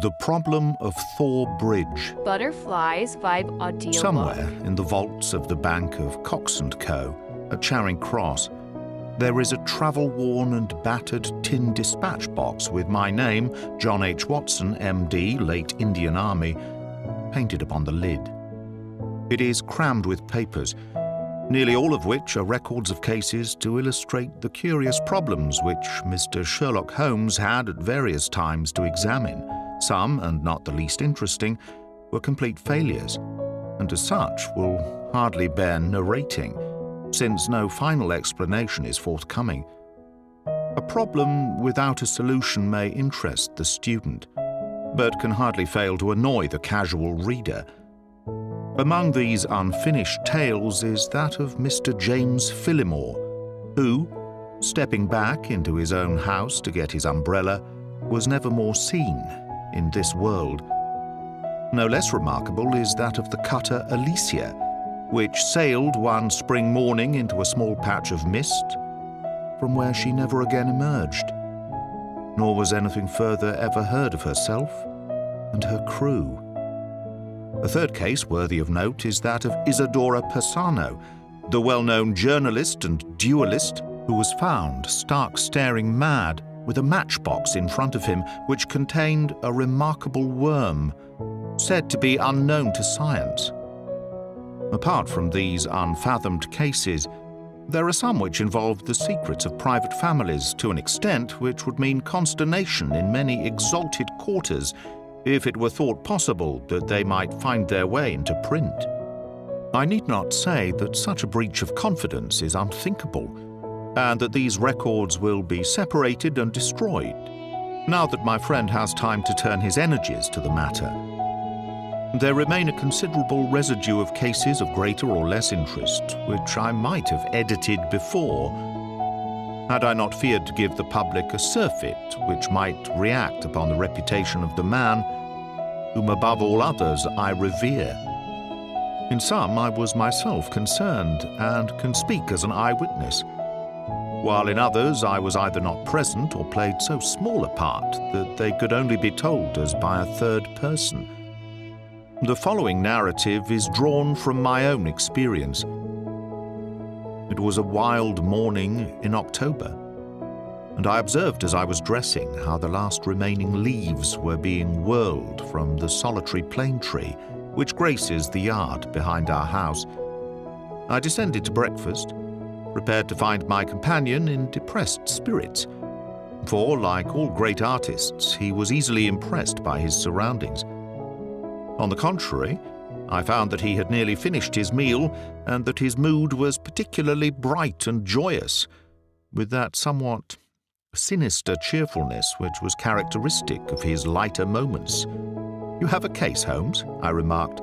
The Problem of Thor Bridge. ButterfliesVibe Audiobook. Somewhere in the vaults of the bank of Cox & Co. at Charing Cross, there is a travel-worn and battered tin dispatch box with my name, John H. Watson, M.D., late Indian Army, painted upon the lid. It is crammed with papers, nearly all of which are records of cases to illustrate the curious problems which Mr. Sherlock Holmes had at various times to examine. Some, and not the least interesting, were complete failures, and as such will hardly bear narrating, since no final explanation is forthcoming. A problem without a solution may interest the student, but can hardly fail to annoy the casual reader. Among these unfinished tales is that of Mr. James Phillimore, who, stepping back into his own house to get his umbrella, was never more seen in this world. No less remarkable is that of the cutter Alicia, which sailed one spring morning into a small patch of mist, from where she never again emerged. Nor was anything further ever heard of herself and her crew. A third case worthy of note is that of Isadora Persano, the well-known journalist and duelist who was found stark staring mad with a matchbox in front of him which contained a remarkable worm, said to be unknown to science. Apart from these unfathomed cases, there are some which involve the secrets of private families to an extent which would mean consternation in many exalted quarters if it were thought possible that they might find their way into print. I need not say that such a breach of confidence is unthinkable, and that these records will be separated and destroyed, now that my friend has time to turn his energies to the matter. There remain a considerable residue of cases of greater or less interest, which I might have edited before, had I not feared to give the public a surfeit which might react upon the reputation of the man whom above all others I revere. In some I was myself concerned and can speak as an eyewitness, while in others I was either not present or played so small a part that they could only be told as by a third person. The following narrative is drawn from my own experience. It was a wild morning in October, and I observed as I was dressing how the last remaining leaves were being whirled from the solitary plane tree which graces the yard behind our house. I descended to breakfast, prepared to find my companion in depressed spirits, for, like all great artists, he was easily impressed by his surroundings. On the contrary, I found that he had nearly finished his meal and that his mood was particularly bright and joyous, with that somewhat sinister cheerfulness which was characteristic of his lighter moments. "You have a case, Holmes?" I remarked.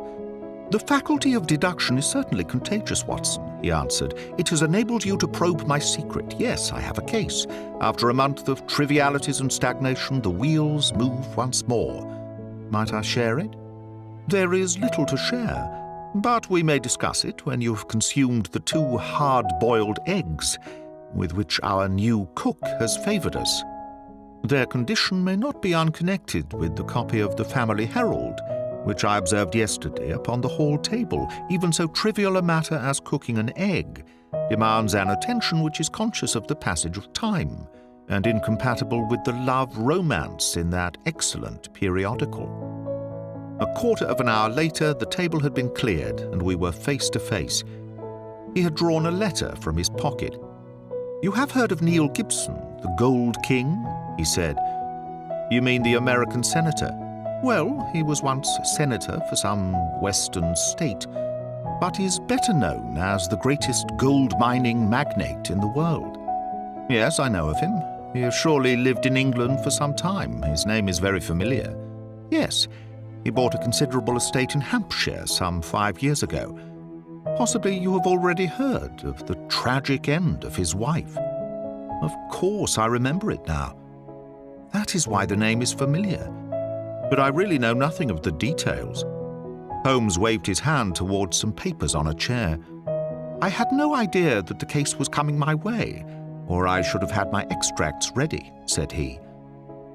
"The faculty of deduction is certainly contagious, Watson," he answered. "It has enabled you to probe my secret. Yes, I have a case. After a month of trivialities and stagnation, the wheels move once more. Might I share it?" "There is little to share, but we may discuss it when you have consumed the 2 hard-boiled eggs with which our new cook has favored us. Their condition may not be unconnected with the copy of the Family Herald, which I observed yesterday upon the hall table. Even so trivial a matter as cooking an egg demands an attention which is conscious of the passage of time, and incompatible with the love romance in that excellent periodical." A quarter of an hour later, the table had been cleared, and we were face to face. He had drawn a letter from his pocket. "You have heard of Neil Gibson, the Gold King?" he said. "You mean the American senator? Well, he was once senator for some western state, but is better known as the greatest gold-mining magnate in the world." "Yes, I know of him. He has surely lived in England for some time. His name is very familiar." "Yes. He bought a considerable estate in Hampshire some 5 years ago. Possibly you have already heard of the tragic end of his wife." "Of course, I remember it now." "That is why the name is familiar. But I really know nothing of the details." Holmes waved his hand towards some papers on a chair. "I had no idea that the case was coming my way, or I should have had my extracts ready," said he.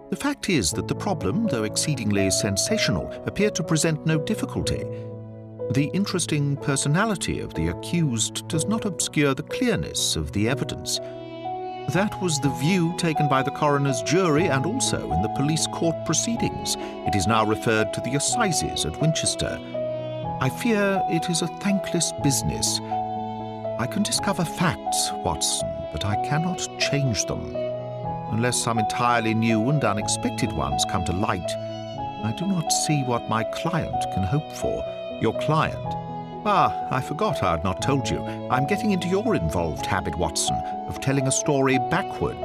The fact is that the problem, though exceedingly sensational, appeared to present no difficulty. The interesting personality of the accused does not obscure the clearness of the evidence. That was the view taken by the coroner's jury and also in the police court proceedings. It is now referred to the assizes at Winchester. I fear it is a thankless business. I can discover facts, Watson, but I cannot change them. Unless some entirely new and unexpected ones come to light, I do not see what my client can hope for. Your client? Ah, I forgot I had not told you. I'm getting into your involved habit, Watson, of telling a story backward.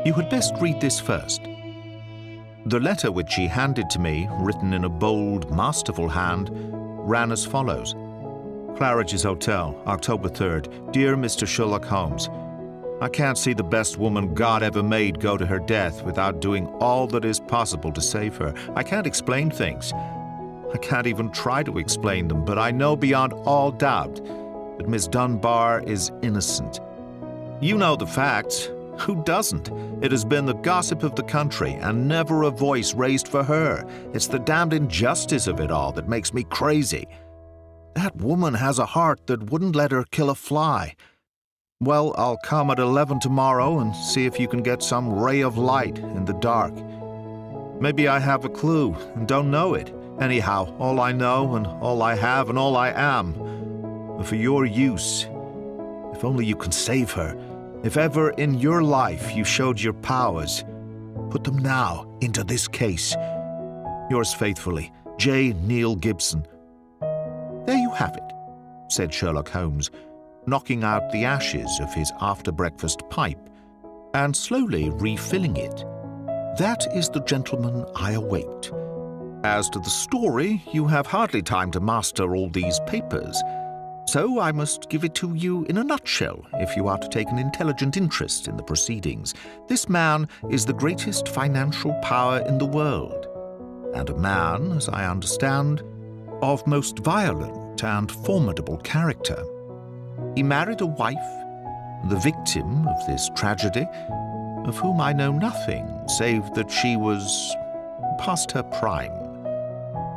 You had best read this first. The letter which he handed to me, written in a bold, masterful hand, ran as follows. Claridge's Hotel, October 3rd. Dear Mr. Sherlock Holmes, I can't see the best woman God ever made go to her death without doing all that is possible to save her. I can't explain things. I can't even try to explain them, but I know beyond all doubt that Miss Dunbar is innocent. You know the facts. Who doesn't? It has been the gossip of the country, and never a voice raised for her. It's the damned injustice of it all that makes me crazy. That woman has a heart that wouldn't let her kill a fly. Well, I'll come at 11 tomorrow and see if you can get some ray of light in the dark. Maybe I have a clue and don't know it. Anyhow, all I know and all I have and all I am are for your use. If only you can save her. If ever in your life you showed your powers, put them now into this case. Yours faithfully, J. Neil Gibson. There you have it, said Sherlock Holmes, knocking out the ashes of his after-breakfast pipe and slowly refilling it. That is the gentleman I await. As to the story, you have hardly time to master all these papers, so I must give it to you in a nutshell if you are to take an intelligent interest in the proceedings. This man is the greatest financial power in the world, and a man, as I understand, of most violent and formidable character. He married a wife, the victim of this tragedy, of whom I know nothing save that she was past her prime,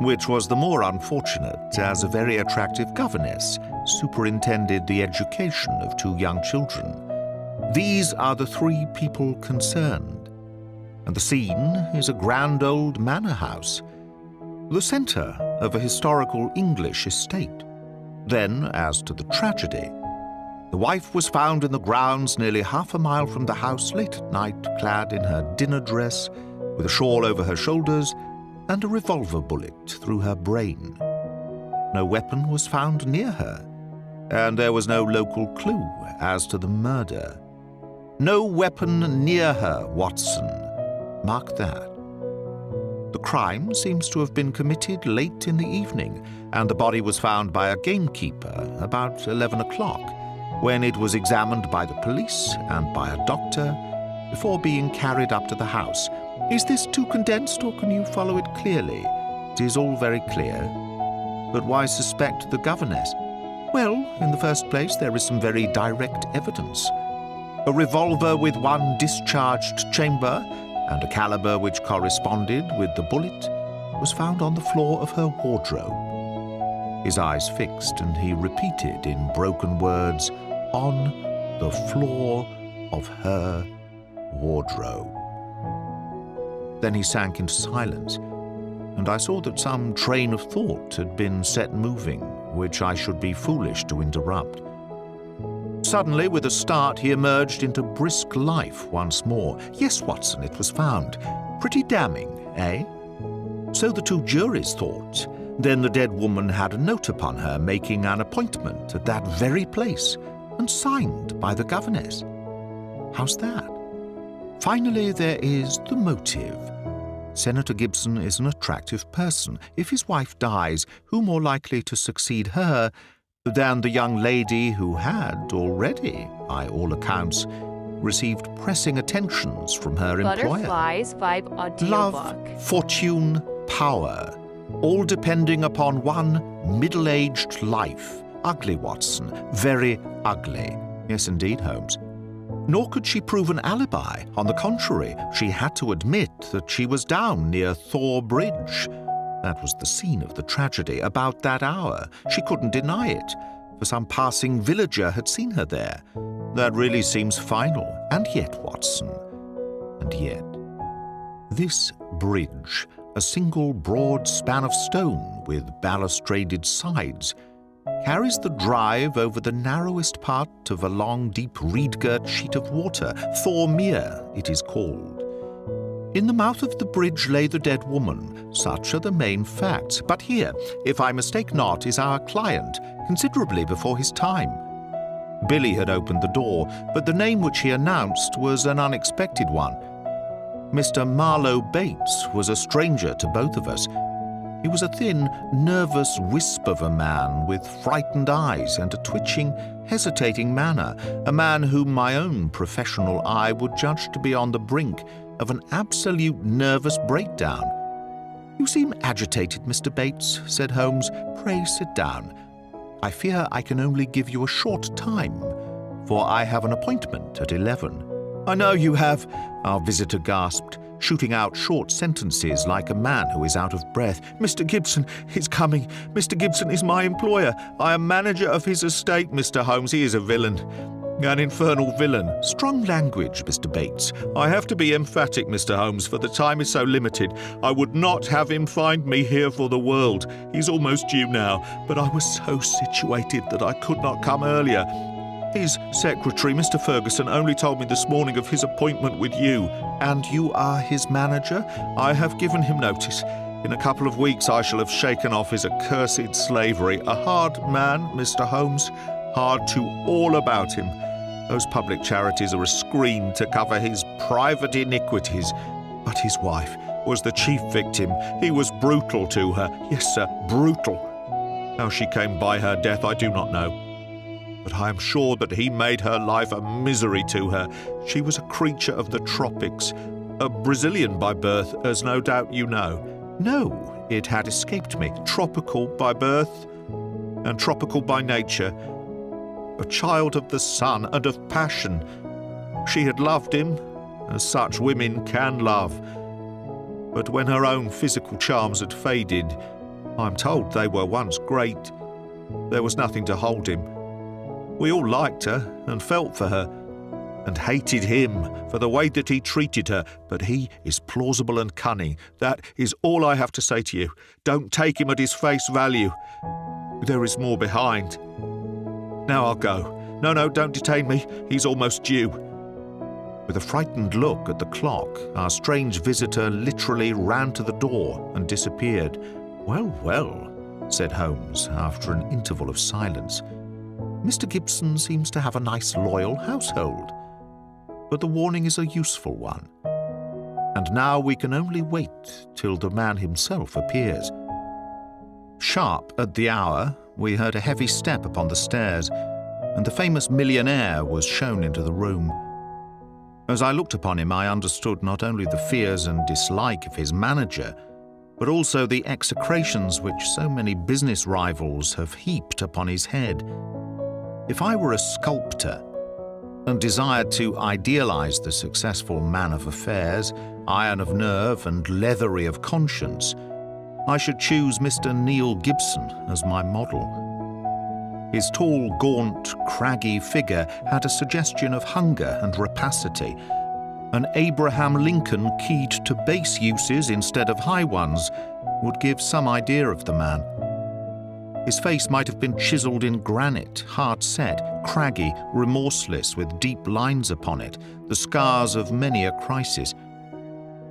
which was the more unfortunate as a very attractive governess superintended the education of 2 young children. These are the 3 people concerned, and the scene is a grand old manor house, the centre of a historical English estate. Then, as to the tragedy, the wife was found in the grounds nearly half a mile from the house late at night, clad in her dinner dress, with a shawl over her shoulders and a revolver bullet through her brain. No weapon was found near her, and there was no local clue as to the murder. No weapon near her, Watson. Mark that. The crime seems to have been committed late in the evening, and the body was found by a gamekeeper about 11 o'clock, when it was examined by the police and by a doctor before being carried up to the house. Is this too condensed, or can you follow it clearly? It is all very clear. But why suspect the governess? Well, in the first place, there is some very direct evidence. A revolver with 1 discharged chamber and a caliber which corresponded with the bullet was found on the floor of her wardrobe. His eyes fixed, and he repeated in broken words, on the floor of her wardrobe. Then he sank into silence, and I saw that some train of thought had been set moving, which I should be foolish to interrupt. Suddenly, with a start, he emerged into brisk life once more. Yes, Watson, it was found. Pretty damning, eh? So the 2 juries thought. Then the dead woman had a note upon her making an appointment at that very place, and signed by the governess. How's that? Finally, there is the motive. Senator Gibson is an attractive person. If his wife dies, who more likely to succeed her than the young lady who had already, by all accounts, received pressing attentions from her employer? ButterfliesVibe Audiobook. Love, fortune, power, all depending upon one middle-aged life. Ugly, Watson, very ugly. Yes, indeed, Holmes. Nor could she prove an alibi. On the contrary, she had to admit that she was down near Thor Bridge. That was the scene of the tragedy. About that hour, she couldn't deny it, for some passing villager had seen her there. That really seems final. And yet, Watson, and yet. This bridge, a single broad span of stone with balustraded sides, carries the drive over the narrowest part of a long, deep reed-girt sheet of water. Thor Mere, it is called. In the mouth of the bridge lay the dead woman. Such are the main facts. But here, if I mistake not, is our client, considerably before his time. Billy had opened the door, but the name which he announced was an unexpected one. Mr. Marlowe Bates was a stranger to both of us. He was a thin, nervous wisp of a man with frightened eyes and a twitching, hesitating manner, a man whom my own professional eye would judge to be on the brink of an absolute nervous breakdown. "You seem agitated, Mr. Bates," said Holmes. "Pray sit down. I fear I can only give you a short time, for I have an appointment at 11. "I know you have," our visitor gasped, shooting out short sentences like a man who is out of breath. "Mr. Gibson is coming. Mr. Gibson is my employer. I am manager of his estate, Mr. Holmes. He is a villain. An infernal villain." "Strong language, Mr. Bates." "I have to be emphatic, Mr. Holmes, for the time is so limited. I would not have him find me here for the world. He's almost due now, but I was so situated that I could not come earlier. His secretary, Mr. Ferguson, only told me this morning of his appointment with you." "And you are his manager?" "I have given him notice. In a couple of weeks I shall have shaken off his accursed slavery. A hard man, Mr. Holmes, hard to all about him. Those public charities are a screen to cover his private iniquities. But his wife was the chief victim. He was brutal to her. Yes, sir, brutal. How she came by her death I do not know. But I am sure that he made her life a misery to her. She was a creature of the tropics, a Brazilian by birth, as no doubt you know." "No, it had escaped me. Tropical by birth and tropical by nature. A child of the sun and of passion. She had loved him, as such women can love. But when her own physical charms had faded, I am told they were once great, there was nothing to hold him. We all liked her and felt for her, and hated him for the way that he treated her. But he is plausible and cunning. That is all I have to say to you. Don't take him at his face value. There is more behind. Now I'll go. No, don't detain me. He's almost due." With a frightened look at the clock, our strange visitor literally ran to the door and disappeared. Well, said Holmes after an interval of silence. "Mr. Gibson seems to have a nice, loyal household. But the warning is a useful one. And now we can only wait till the man himself appears." Sharp at the hour, we heard a heavy step upon the stairs, and the famous millionaire was shown into the room. As I looked upon him, I understood not only the fears and dislike of his manager, but also the execrations which so many business rivals have heaped upon his head. If I were a sculptor and desired to idealize the successful man of affairs, iron of nerve and leathery of conscience, I should choose Mr. Neil Gibson as my model. His tall, gaunt, craggy figure had a suggestion of hunger and rapacity. An Abraham Lincoln keyed to base uses instead of high ones would give some idea of the man. His face might have been chiseled in granite, hard-set, craggy, remorseless, with deep lines upon it, the scars of many a crisis.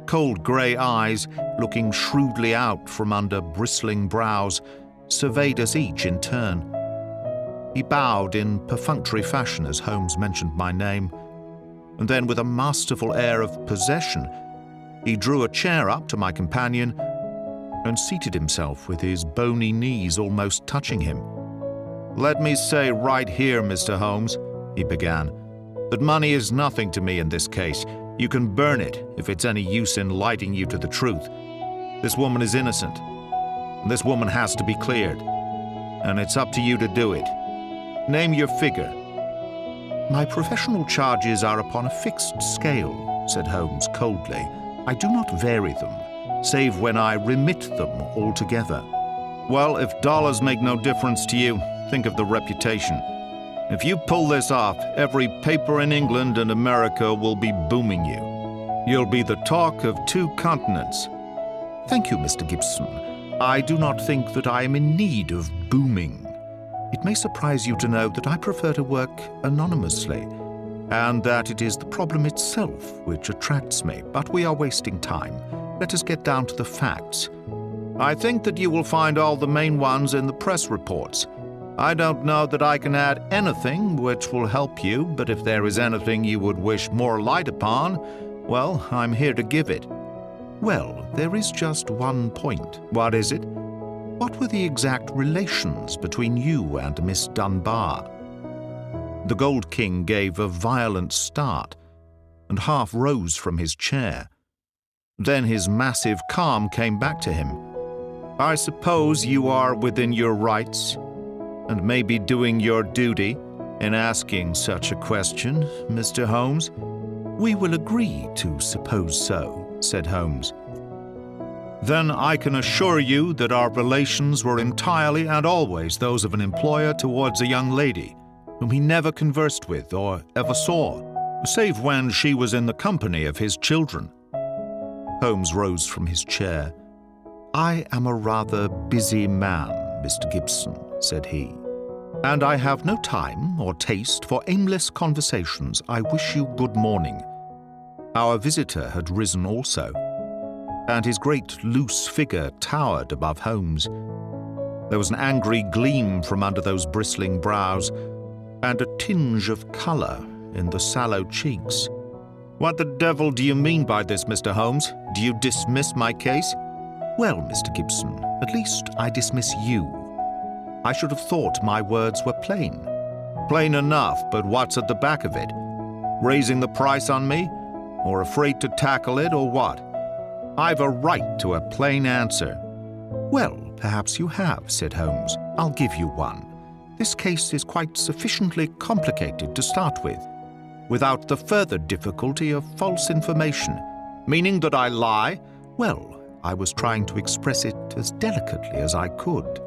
Cold grey eyes, looking shrewdly out from under bristling brows, surveyed us each in turn. He bowed in perfunctory fashion as Holmes mentioned my name, and then with a masterful air of possession, he drew a chair up to my companion and seated himself with his bony knees almost touching him. "Let me say right here, Mr. Holmes," he began, "that money is nothing to me in this case. You can burn it if it's any use in lighting you to the truth. This woman is innocent, and this woman has to be cleared, and it's up to you to do it. Name your figure." "My professional charges are upon a fixed scale," said Holmes coldly. "I do not vary them, save when I remit them altogether." "Well, if dollars make no difference to you, think of the reputation. If you pull this off, every paper in England and America will be booming you. You'll be the talk of 2 continents. "Thank you, Mr. Gibson. I do not think that I am in need of booming. It may surprise you to know that I prefer to work anonymously, and that it is the problem itself which attracts me. But we are wasting time. Let us get down to the facts. I think that you will find all the main ones in the press reports. I don't know that I can add anything which will help you, but if there is anything you would wish more light upon, well, I'm here to give it." "Well, there is just one point." "What is it?" "What were the exact relations between you and Miss Dunbar?" The Gold King gave a violent start and half rose from his chair. Then his massive calm came back to him. "I suppose you are within your rights and may be doing your duty in asking such a question, Mr. Holmes." "We will agree to suppose so," said Holmes. "Then I can assure you that our relations were entirely and always those of an employer towards a young lady whom he never conversed with or ever saw, save when she was in the company of his children." Holmes rose from his chair. "I am a rather busy man, Mr. Gibson," said he, "and I have no time or taste for aimless conversations. I wish you good morning." Our visitor had risen also, and his great loose figure towered above Holmes. There was an angry gleam from under those bristling brows, and a tinge of colour in the sallow cheeks. "What the devil do you mean by this, Mr. Holmes? Do you dismiss my case?" "Well, Mr. Gibson, at least I dismiss you. I should have thought my words were plain." "Plain enough, but what's at the back of it? Raising the price on me? Or afraid to tackle it, or what? I've a right to a plain answer." "Well, perhaps you have," said Holmes. "I'll give you one. This case is quite sufficiently complicated to start with, without the further difficulty of false information." "Meaning that I lie?" "Well, I was trying to express it as delicately as I could.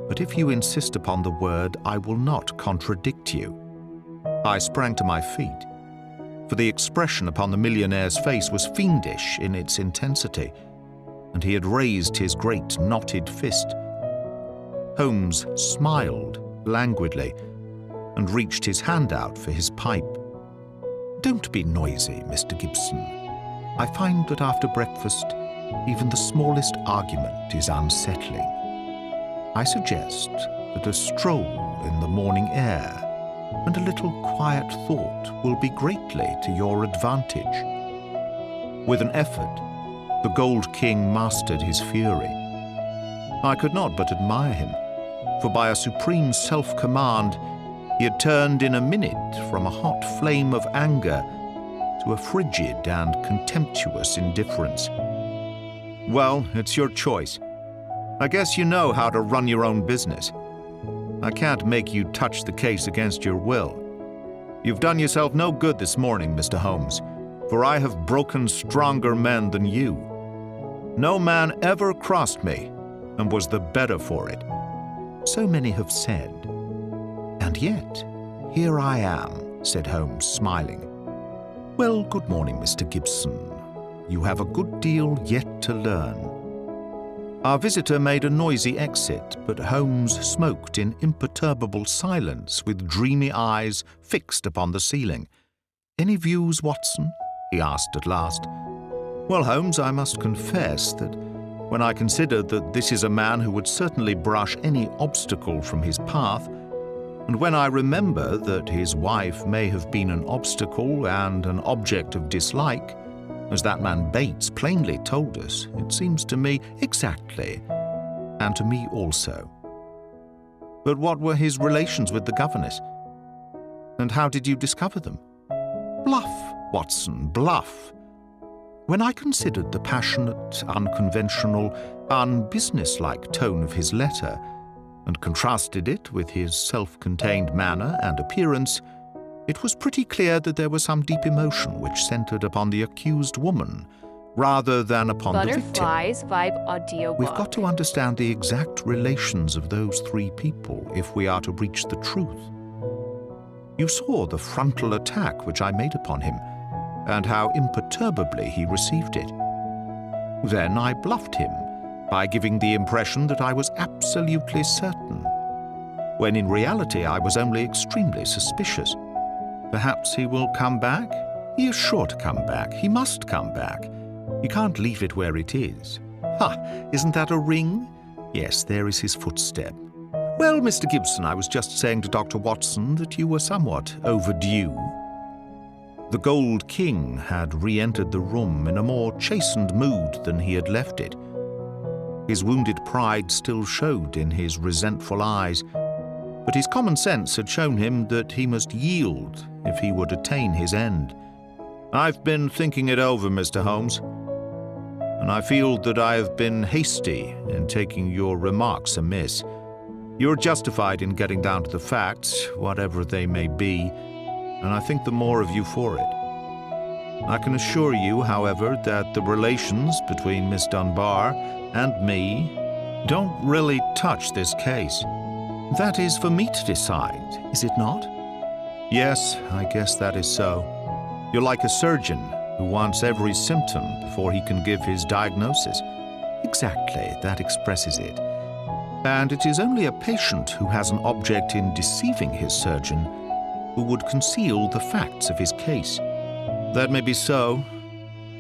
But if you insist upon the word, I will not contradict you." I sprang to my feet, for the expression upon the millionaire's face was fiendish in its intensity, and he had raised his great knotted fist. Holmes smiled languidly and reached his hand out for his pipe. "Don't be noisy, Mr. Gibson. I find that after breakfast, even the smallest argument is unsettling. I suggest that a stroll in the morning air and a little quiet thought will be greatly to your advantage." With an effort, the Gold King mastered his fury. I could not but admire him, for by a supreme self-command he had turned in a minute from a hot flame of anger to a frigid and contemptuous indifference. "Well, it's your choice. I guess you know how to run your own business. I can't make you touch the case against your will. You've done yourself no good this morning, Mr. Holmes, for I have broken stronger men than you. No man ever crossed me, and was the better for it." "So many have said. And yet, here I am," said Holmes, smiling. "Well, good morning, Mr. Gibson. You have a good deal yet to learn." Our visitor made a noisy exit, but Holmes smoked in imperturbable silence with dreamy eyes fixed upon the ceiling. "Any views, Watson?" he asked at last. "Well, Holmes, I must confess that when I consider that this is a man who would certainly brush any obstacle from his path, and when I remember that his wife may have been an obstacle and an object of dislike, as that man Bates plainly told us, it seems to me exactly, and to me also." "But what were his relations with the governess? And how did you discover them?" "Bluff, Watson, bluff. When I considered the passionate, unconventional, unbusinesslike tone of his letter, and contrasted it with his self-contained manner and appearance, It was pretty clear that there was some deep emotion which centered upon the accused woman rather than upon the victim. ButterfliesVibe Audiobook. We've got to understand the exact relations of those three people if we are to reach the truth. You saw the frontal attack which I made upon him, and how imperturbably he received it. Then I bluffed him by giving the impression that I was absolutely certain, when in reality I was only extremely suspicious. Perhaps he will come back? He is sure to come back. He must come back. You can't leave it where it is. Ha! Isn't that a ring? Yes, there is his footstep. Well, Mr. Gibson, I was just saying to Dr. Watson that you were somewhat overdue. The Gold King had re-entered the room in a more chastened mood than he had left it. His wounded pride still showed in his resentful eyes, but his common sense had shown him that he must yield if he would attain his end. I've been thinking it over, Mr. Holmes, and I feel that I have been hasty in taking your remarks amiss. You're justified in getting down to the facts, whatever they may be, and I think the more of you for it. I can assure you, however, that the relations between Miss Dunbar and me don't really touch this case. That is for me to decide, is it not? Yes, I guess that is so. You're like a surgeon who wants every symptom before he can give his diagnosis. Exactly, that expresses it. And it is only a patient who has an object in deceiving his surgeon who would conceal the facts of his case. That may be so,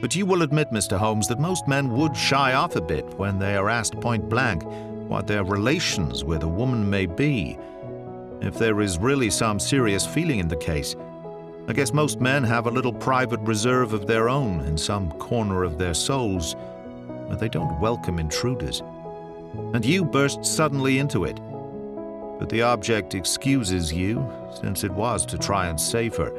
but you will admit, Mr. Holmes, that most men would shy off a bit when they are asked point blank what their relations with a woman may be, if there is really some serious feeling in the case. I guess most men have a little private reserve of their own in some corner of their souls, where they don't welcome intruders. And you burst suddenly into it. But the object excuses you, since it was to try and save her.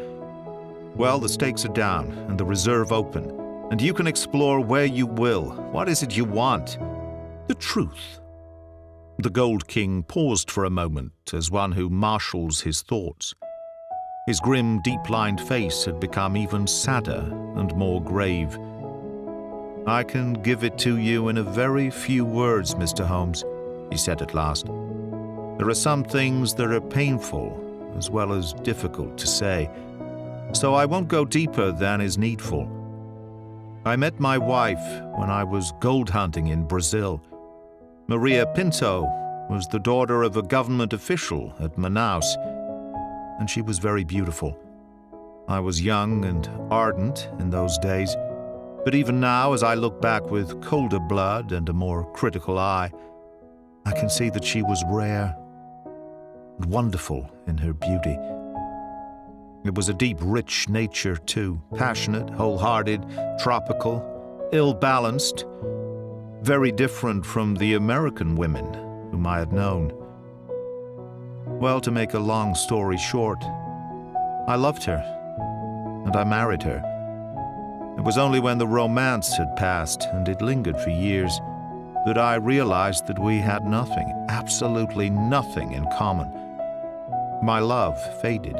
Well, the stakes are down, and the reserve open, and you can explore where you will. What is it you want? The truth. The Gold King paused for a moment, as one who marshals his thoughts. His grim, deep-lined face had become even sadder and more grave. I can give it to you in a very few words, Mr. Holmes, he said at last. There are some things that are painful as well as difficult to say, so I won't go deeper than is needful. I met my wife when I was gold hunting in Brazil. Maria Pinto was the daughter of a government official at Manaus, and she was very beautiful. I was young and ardent in those days, but even now, as I look back with colder blood and a more critical eye, I can see that she was rare and wonderful in her beauty. It was a deep, rich nature, too, passionate, wholehearted, tropical, ill-balanced, very different from the American women whom I had known. Well, to make a long story short, I loved her, and I married her. It was only when the romance had passed, and it lingered for years, that I realized that we had nothing, absolutely nothing in common. My love faded.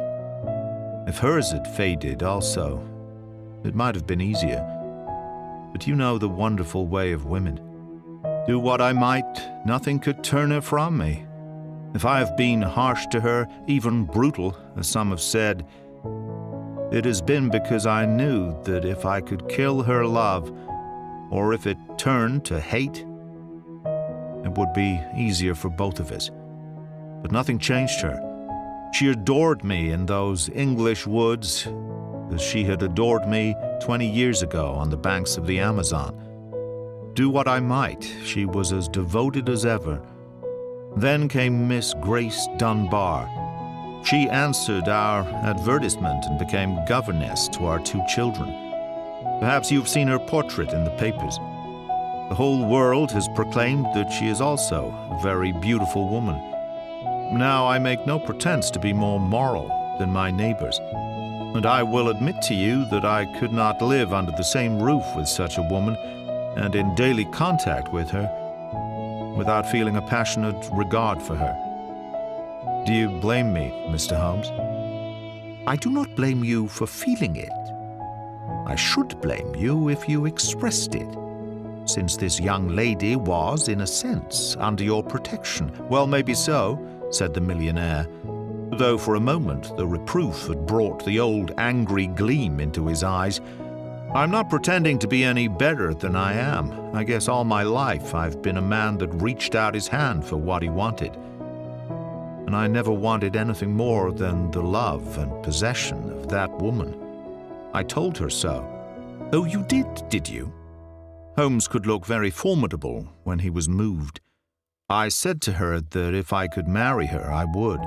If hers had faded also, it might have been easier. But you know the wonderful way of women. Do what I might, nothing could turn her from me. If I have been harsh to her, even brutal, as some have said, it has been because I knew that if I could kill her love, or if it turned to hate, it would be easier for both of us. But nothing changed her. She adored me in those English woods as she had adored me 20 years ago on the banks of the Amazon. Do what I might, she was as devoted as ever. Then came Miss Grace Dunbar. She answered our advertisement and became governess to our 2 children. Perhaps you've seen her portrait in the papers. The whole world has proclaimed that she is also a very beautiful woman. Now I make no pretense to be more moral than my neighbors, and I will admit to you that I could not live under the same roof with such a woman and in daily contact with her without feeling a passionate regard for her. Do you blame me, Mr. Holmes? I do not blame you for feeling it. I should blame you if you expressed it, since this young lady was, in a sense, under your protection. Well, maybe so, said the millionaire, though for a moment the reproof had brought the old angry gleam into his eyes. I'm not pretending to be any better than I am. I guess all my life I've been a man that reached out his hand for what he wanted. And I never wanted anything more than the love and possession of that woman. I told her so. Oh, you did you? Holmes could look very formidable when he was moved. I said to her that if I could marry her, I would,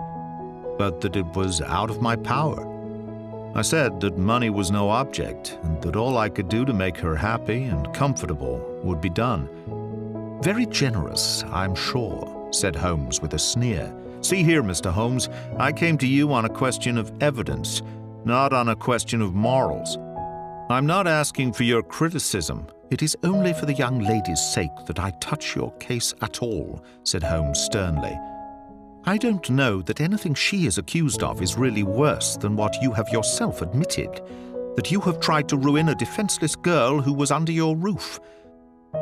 but that it was out of my power. I said that money was no object, and that all I could do to make her happy and comfortable would be done. Very generous, I'm sure, said Holmes with a sneer. See here, Mr. Holmes, I came to you on a question of evidence, not on a question of morals. I'm not asking for your criticism. It is only for the young lady's sake that I touch your case at all, said Holmes sternly. I don't know that anything she is accused of is really worse than what you have yourself admitted, that you have tried to ruin a defenseless girl who was under your roof.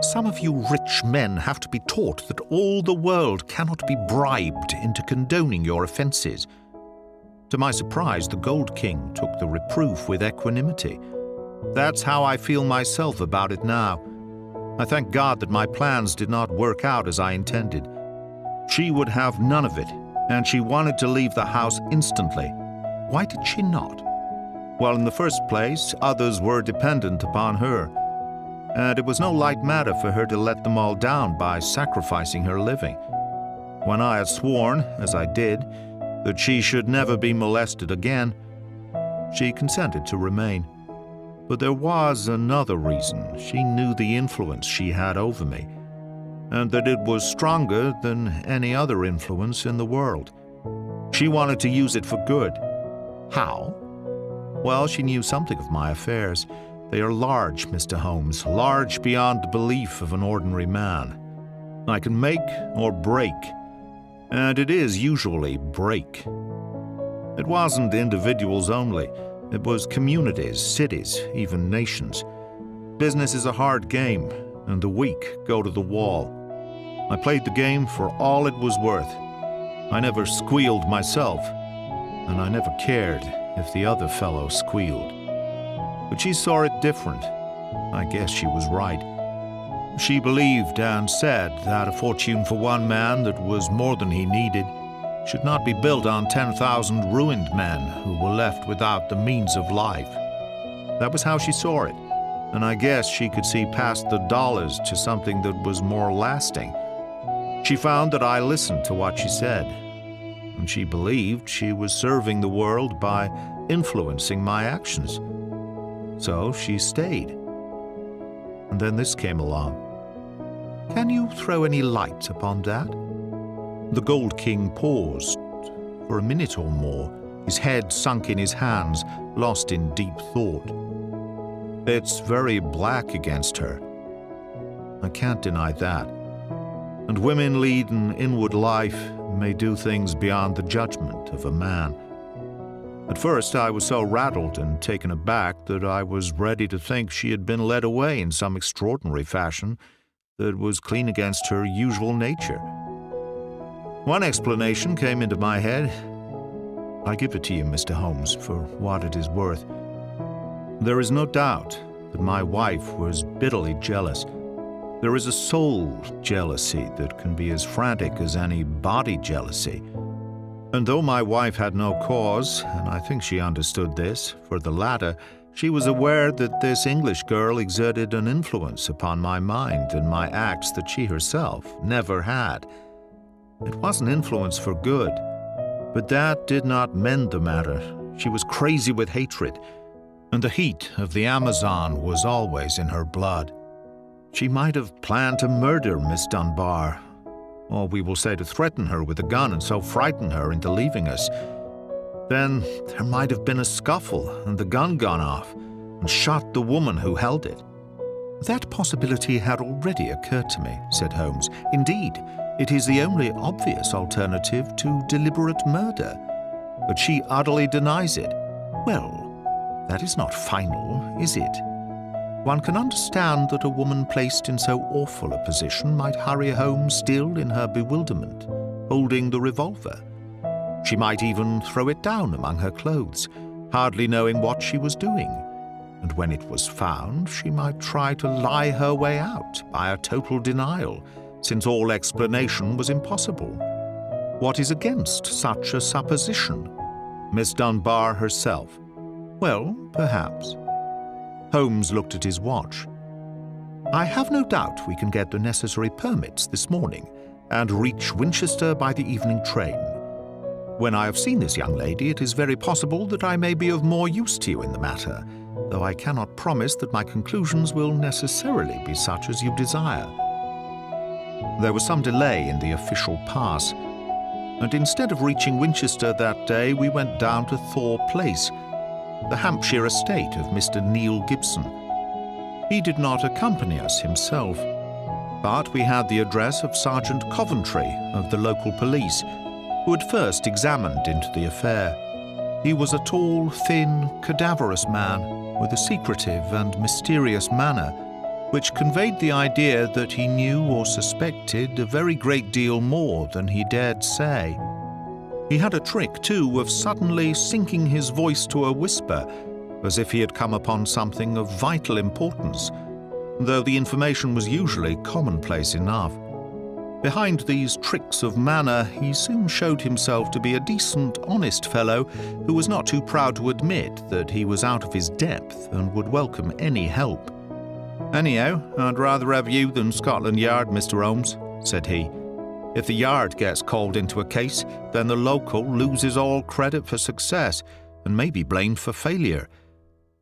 Some of you rich men have to be taught that all the world cannot be bribed into condoning your offences. To my surprise, the Gold King took the reproof with equanimity. That's how I feel myself about it now. I thank God that my plans did not work out as I intended. She would have none of it, and she wanted to leave the house instantly. Why did she not? Well, in the first place, others were dependent upon her, and it was no light matter for her to let them all down by sacrificing her living. When I had sworn, as I did, that she should never be molested again, she consented to remain. But there was another reason. She knew the influence she had over me, and that it was stronger than any other influence in the world. She wanted to use it for good. How? Well, she knew something of my affairs. They are large, Mr. Holmes, large beyond the belief of an ordinary man. I can make or break, and it is usually break. It wasn't individuals only. It was communities, cities, even nations. Business is a hard game, and the weak go to the wall. I played the game for all it was worth. I never squealed myself, and I never cared if the other fellow squealed. But she saw it different. I guess she was right. She believed and said that a fortune for one man that was more than he needed should not be built on 10,000 ruined men who were left without the means of life. That was how she saw it, and I guess she could see past the dollars to something that was more lasting. She found that I listened to what she said, and she believed she was serving the world by influencing my actions. So she stayed. And then this came along. Can you throw any light upon that? The Gold King paused. For a minute or more, his head sunk in his hands, lost in deep thought. It's very black against her. I can't deny that. And women lead an inward life, may do things beyond the judgment of a man. At first, I was so rattled and taken aback that I was ready to think she had been led away in some extraordinary fashion that was clean against her usual nature. One explanation came into my head. I give it to you, Mr. Holmes, for what it is worth. There is no doubt that my wife was bitterly jealous. There is a soul jealousy that can be as frantic as any body jealousy. And though my wife had no cause, and I think she understood this, for the latter, she was aware that this English girl exerted an influence upon my mind and my acts that she herself never had. It was an influence for good, but that did not mend the matter. She was crazy with hatred, and the heat of the Amazon was always in her blood. She might have planned to murder Miss Dunbar, or we will say to threaten her with a gun and so frighten her into leaving us. Then there might have been a scuffle and the gun gone off and shot the woman who held it. That possibility had already occurred to me, said Holmes. Indeed, it is the only obvious alternative to deliberate murder. But she utterly denies it. Well, that is not final, is it? One can understand that a woman placed in so awful a position might hurry home still in her bewilderment, holding the revolver. She might even throw it down among her clothes, hardly knowing what she was doing. And when it was found, she might try to lie her way out by a total denial, since all explanation was impossible. What is against such a supposition? Miss Dunbar herself? Well, perhaps. Holmes looked at his watch. I have no doubt we can get the necessary permits this morning and reach Winchester by the evening train. When I have seen this young lady, it is very possible that I may be of more use to you in the matter, though I cannot promise that my conclusions will necessarily be such as you desire. There was some delay in the official pass, and instead of reaching Winchester that day, we went down to Thor Place, the Hampshire estate of Mr. Neil Gibson. He did not accompany us himself, but we had the address of Sergeant Coventry of the local police, who had first examined into the affair. He was a tall, thin, cadaverous man with a secretive and mysterious manner, which conveyed the idea that he knew or suspected a very great deal more than he dared say. He had a trick, too, of suddenly sinking his voice to a whisper, as if he had come upon something of vital importance, though the information was usually commonplace enough. Behind these tricks of manner, he soon showed himself to be a decent, honest fellow who was not too proud to admit that he was out of his depth and would welcome any help. "Anyhow, I'd rather have you than Scotland Yard, Mr. Holmes," said he. "If the Yard gets called into a case, then the local loses all credit for success and may be blamed for failure.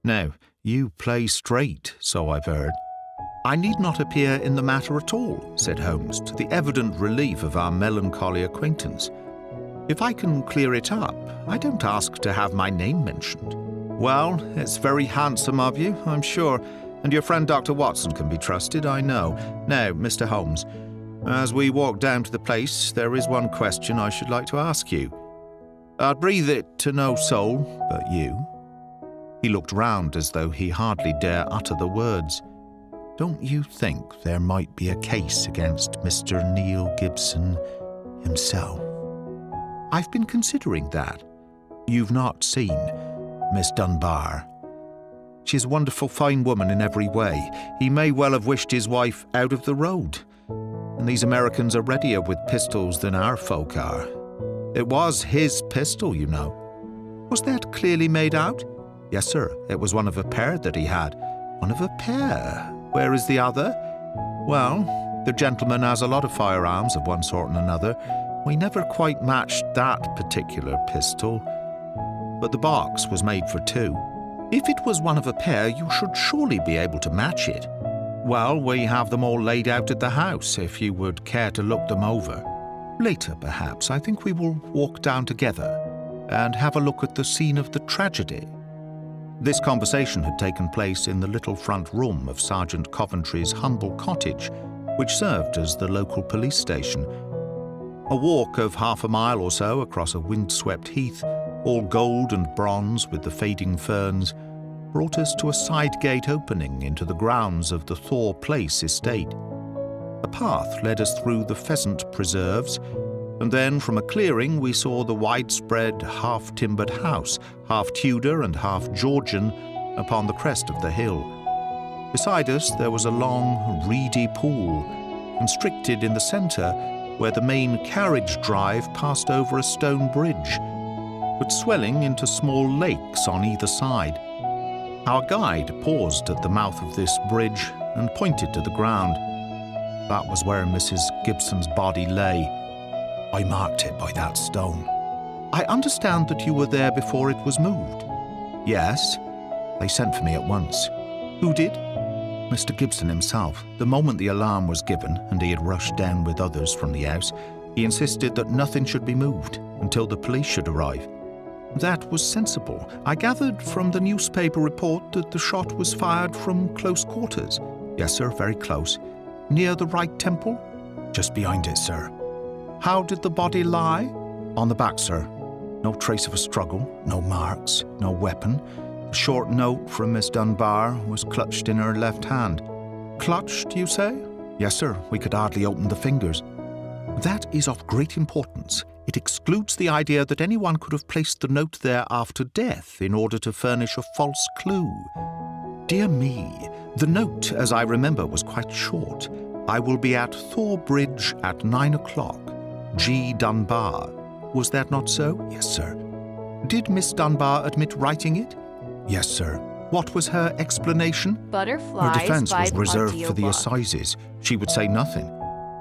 Now, you play straight, so I've heard." "I need not appear in the matter at all," said Holmes, to the evident relief of our melancholy acquaintance. "If I can clear it up, I don't ask to have my name mentioned." "Well, it's very handsome of you, I'm sure, and your friend Dr. Watson can be trusted, I know. Now, Mr. Holmes, as we walk down to the place, there is one question I should like to ask you. I'd breathe it to no soul but you." He looked round as though he hardly dare utter the words. "Don't you think there might be a case against Mr. Neil Gibson himself?" "I've been considering that." "You've not seen Miss Dunbar?" "She's a wonderful fine woman in every way. He may well have wished his wife out of the road. And these Americans are readier with pistols than our folk are. It was his pistol, you know." "Was that clearly made out?" "Yes, sir. It was one of a pair that he had." "One of a pair? Where is the other?" "Well, the gentleman has a lot of firearms of one sort and another. We never quite matched that particular pistol. But the box was made for two." "If it was one of a pair, you should surely be able to match it." "Well, we have them all laid out at the house, if you would care to look them over." "Later, perhaps. I think we will walk down together and have a look at the scene of the tragedy." This conversation had taken place in the little front room of Sergeant Coventry's humble cottage, which served as the local police station. A walk of half a mile or so across a wind-swept heath, all gold and bronze with the fading ferns, brought us to a side gate opening into the grounds of the Thor Place estate. A path led us through the pheasant preserves, and then from a clearing we saw the widespread, half-timbered house, half Tudor and half Georgian, upon the crest of the hill. Beside us there was a long, reedy pool, constricted in the centre, where the main carriage drive passed over a stone bridge, but swelling into small lakes on either side. Our guide paused at the mouth of this bridge and pointed to the ground. That was where Mrs. Gibson's body lay. "I marked it by that stone." "I understand that you were there before it was moved." "Yes. They sent for me at once." "Who did?" "Mr. Gibson himself. The moment the alarm was given and he had rushed down with others from the house, he insisted that nothing should be moved until the police should arrive." "That was sensible. I gathered from the newspaper report that the shot was fired from close quarters." "Yes, sir, very close." "Near the right temple?" "Just behind it, sir." "How did the body lie?" "On the back, sir." No trace of a struggle, no marks, no weapon. The short note from Miss Dunbar was clutched in her left hand. Clutched, you say? Yes, sir. We could hardly open the fingers. That is of great importance. It excludes the idea that anyone could have placed the note there after death in order to furnish a false clue. Dear me, the note, as I remember, was quite short. I will be at Thor Bridge at 9 o'clock. G. Dunbar. Was that not so? Yes, sir. Did Miss Dunbar admit writing it? Yes, sir. What was her explanation? Butterflies Her defense was Vibe reserved for the Audiobook. assizes. She would say nothing.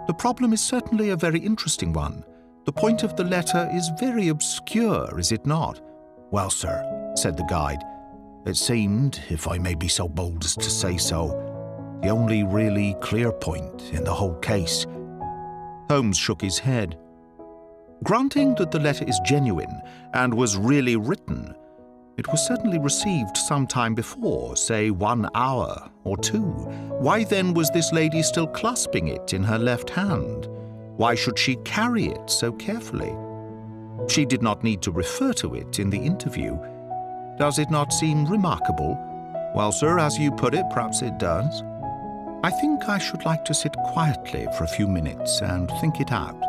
The problem is certainly a very interesting one. The point of the letter is very obscure, is it not? Well, sir, said the guide, it seemed, if I may be so bold as to say so, the only really clear point in the whole case. Holmes shook his head. Granting that the letter is genuine and was really written, it was certainly received some time before, say 1 hour or 2. Why then was this lady still clasping it in her left hand? Why should she carry it so carefully? She did not need to refer to it in the interview. Does it not seem remarkable? Well, sir, as you put it, perhaps it does. I think I should like to sit quietly for a few minutes and think it out.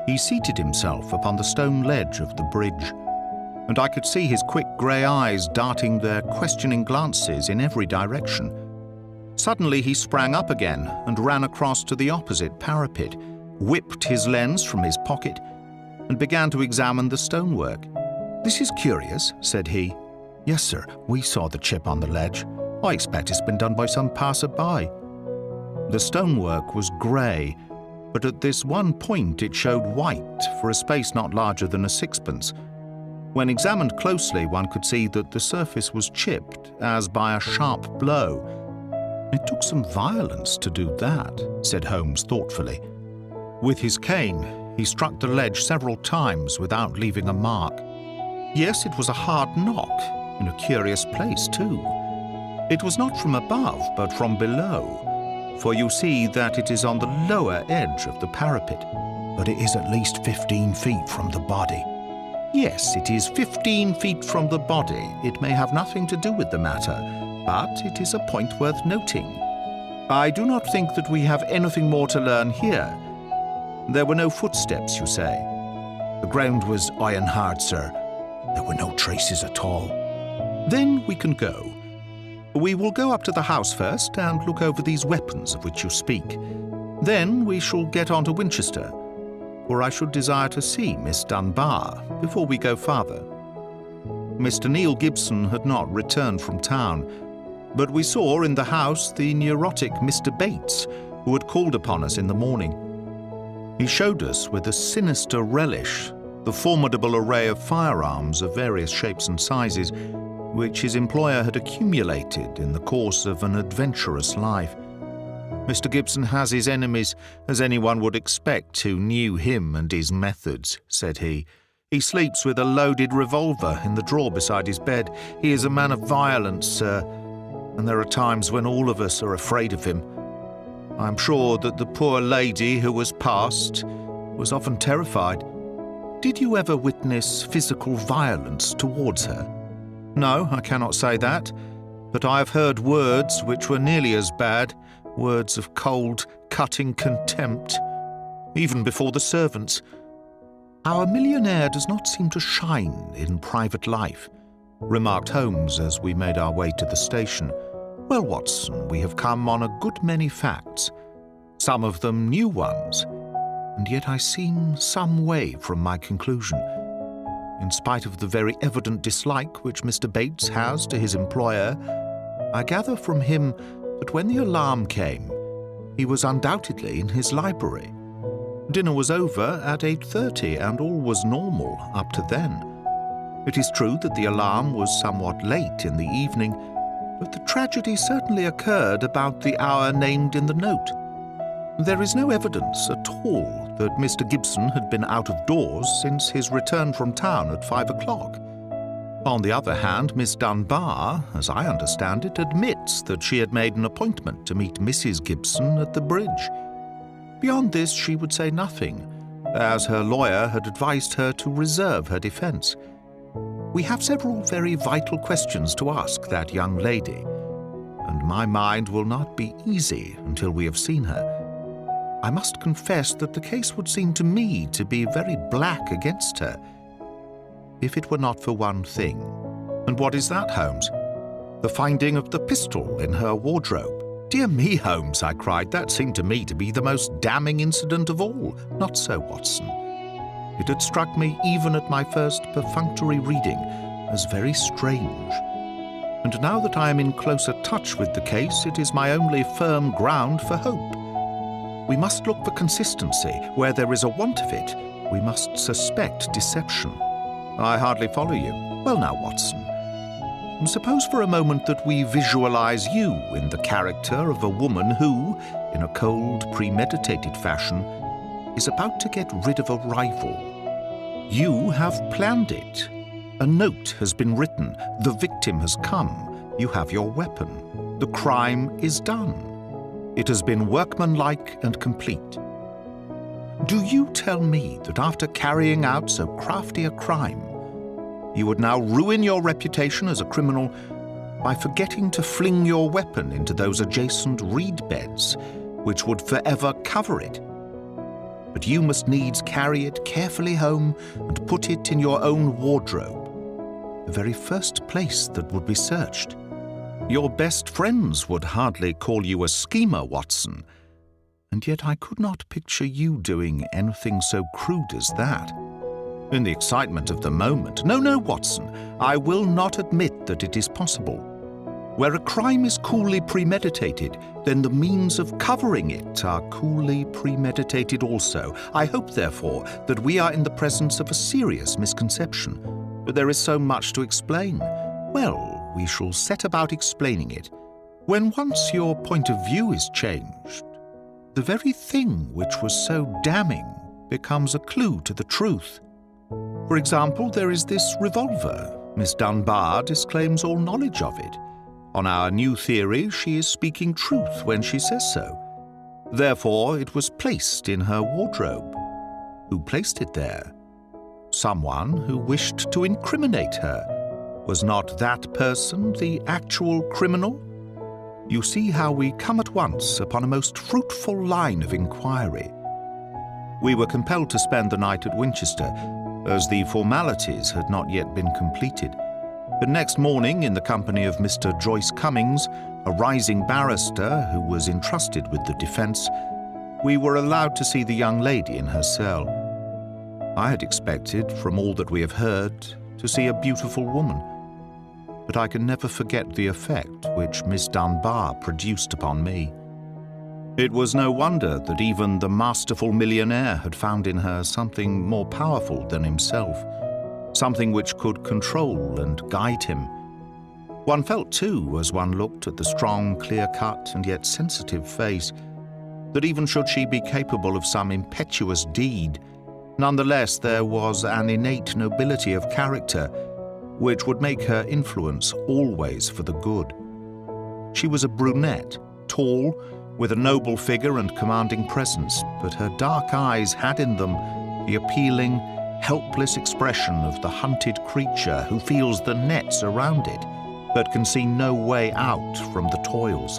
He seated himself upon the stone ledge of the bridge, and I could see his quick grey eyes darting their questioning glances in every direction. Suddenly he sprang up again and ran across to the opposite parapet, whipped his lens from his pocket, and began to examine the stonework. This is curious, said he. Yes, sir, we saw the chip on the ledge. I expect it's been done by some passer-by. The stonework was grey, but at this one point it showed white for a space not larger than a sixpence. When examined closely, one could see that the surface was chipped, as by a sharp blow. It took some violence to do that, said Holmes thoughtfully. With his cane, he struck the ledge several times without leaving a mark. Yes, it was a hard knock, in a curious place too. It was not from above, but from below, for you see that it is on the lower edge of the parapet. But it is at least 15 feet from the body. Yes, it is 15 feet from the body. It may have nothing to do with the matter, but it is a point worth noting. I do not think that we have anything more to learn here. There were no footsteps, you say? The ground was iron hard, sir. There were no traces at all. Then we can go. We will go up to the house first and look over these weapons of which you speak. Then we shall get on to Winchester, for I should desire to see Miss Dunbar before we go farther. Mr. Neil Gibson had not returned from town, but we saw in the house the neurotic Mr. Bates, who had called upon us in the morning. He showed us with a sinister relish the formidable array of firearms of various shapes and sizes which his employer had accumulated in the course of an adventurous life. Mr. Gibson has his enemies, as anyone would expect who knew him and his methods, said he. He sleeps with a loaded revolver in the drawer beside his bed. He is a man of violence, sir, and there are times when all of us are afraid of him. I am sure that the poor lady who was passed was often terrified. Did you ever witness physical violence towards her? No, I cannot say that, but I have heard words which were nearly as bad, words of cold, cutting contempt, even before the servants. Our millionaire does not seem to shine in private life, remarked Holmes as we made our way to the station. Well, Watson, we have come on a good many facts, some of them new ones, and yet I seem some way from my conclusion. In spite of the very evident dislike which Mr. Bates has to his employer, I gather from him that when the alarm came, he was undoubtedly in his library. Dinner was over at 8:30 and all was normal up to then. It is true that the alarm was somewhat late in the evening, but the tragedy certainly occurred about the hour named in the note. There is no evidence at all that Mr. Gibson had been out of doors since his return from town at 5 o'clock. On the other hand, Miss Dunbar, as I understand it, admits that she had made an appointment to meet Mrs. Gibson at the bridge. Beyond this, she would say nothing, as her lawyer had advised her to reserve her defense. We have several very vital questions to ask that young lady, and my mind will not be easy until we have seen her. I must confess that the case would seem to me to be very black against her, if it were not for one thing. And what is that, Holmes? The finding of the pistol in her wardrobe. Dear me, Holmes, I cried, that seemed to me to be the most damning incident of all. Not so, Watson. It had struck me, even at my first perfunctory reading, as very strange. And now that I am in closer touch with the case, it is my only firm ground for hope. We must look for consistency. Where there is a want of it, we must suspect deception. I hardly follow you. Well now, Watson, suppose for a moment that we visualize you in the character of a woman who, in a cold, premeditated fashion, is about to get rid of a rival. You have planned it. A note has been written. The victim has come. You have your weapon. The crime is done. It has been workmanlike and complete. Do you tell me that after carrying out so crafty a crime, you would now ruin your reputation as a criminal by forgetting to fling your weapon into those adjacent reed beds, which would forever cover it? But you must needs carry it carefully home and put it in your own wardrobe, the very first place that would be searched. Your best friends would hardly call you a schemer, Watson, and yet I could not picture you doing anything so crude as that. In the excitement of the moment, no, Watson, I will not admit that it is possible. Where a crime is coolly premeditated, then the means of covering it are coolly premeditated also. I hope, therefore, that we are in the presence of a serious misconception. But there is so much to explain. Well, we shall set about explaining it. When once your point of view is changed, the very thing which was so damning becomes a clue to the truth. For example, there is this revolver. Miss Dunbar disclaims all knowledge of it. On our new theory, she is speaking truth when she says so. Therefore, it was placed in her wardrobe. Who placed it there? Someone who wished to incriminate her. Was not that person the actual criminal? You see how we come at once upon a most fruitful line of inquiry. We were compelled to spend the night at Winchester, as the formalities had not yet been completed. But next morning, in the company of Mr. Joyce Cummings, a rising barrister who was entrusted with the defence, we were allowed to see the young lady in her cell. I had expected, from all that we have heard, to see a beautiful woman, but I can never forget the effect which Miss Dunbar produced upon me. It was no wonder that even the masterful millionaire had found in her something more powerful than himself, something which could control and guide him. One felt, too, as one looked at the strong, clear-cut and yet sensitive face, that even should she be capable of some impetuous deed, nonetheless there was an innate nobility of character which would make her influence always for the good. She was a brunette, tall, with a noble figure and commanding presence, but her dark eyes had in them the appealing, helpless expression of the hunted creature who feels the nets around it, but can see no way out from the toils.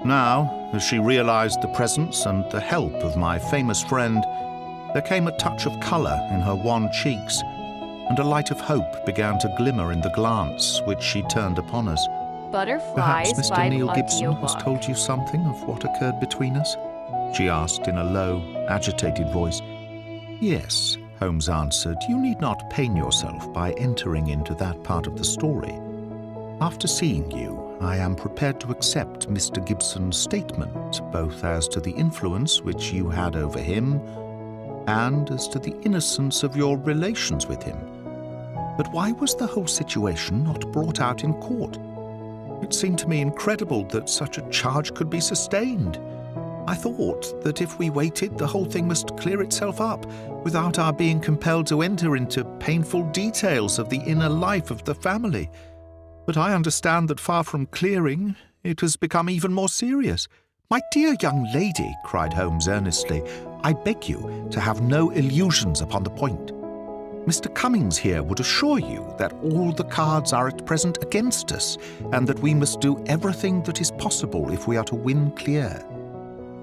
Now, as she realized the presence and the help of my famous friend, there came a touch of colour in her wan cheeks, and a light of hope began to glimmer in the glance which she turned upon us. Perhaps Mr. Neil Gibson has told you something of what occurred between us? She asked in a low, agitated voice. Yes, Holmes answered. You need not pain yourself by entering into that part of the story. After seeing you, I am prepared to accept Mr. Gibson's statement, both as to the influence which you had over him and as to the innocence of your relations with him. But why was the whole situation not brought out in court? It seemed to me incredible that such a charge could be sustained. I thought that if we waited, the whole thing must clear itself up without our being compelled to enter into painful details of the inner life of the family. But I understand that far from clearing, it has become even more serious, "My dear young lady," cried Holmes earnestly, "I beg you to have no illusions upon the point. Mr. Cummings here would assure you that all the cards are at present against us, and that we must do everything that is possible if we are to win clear.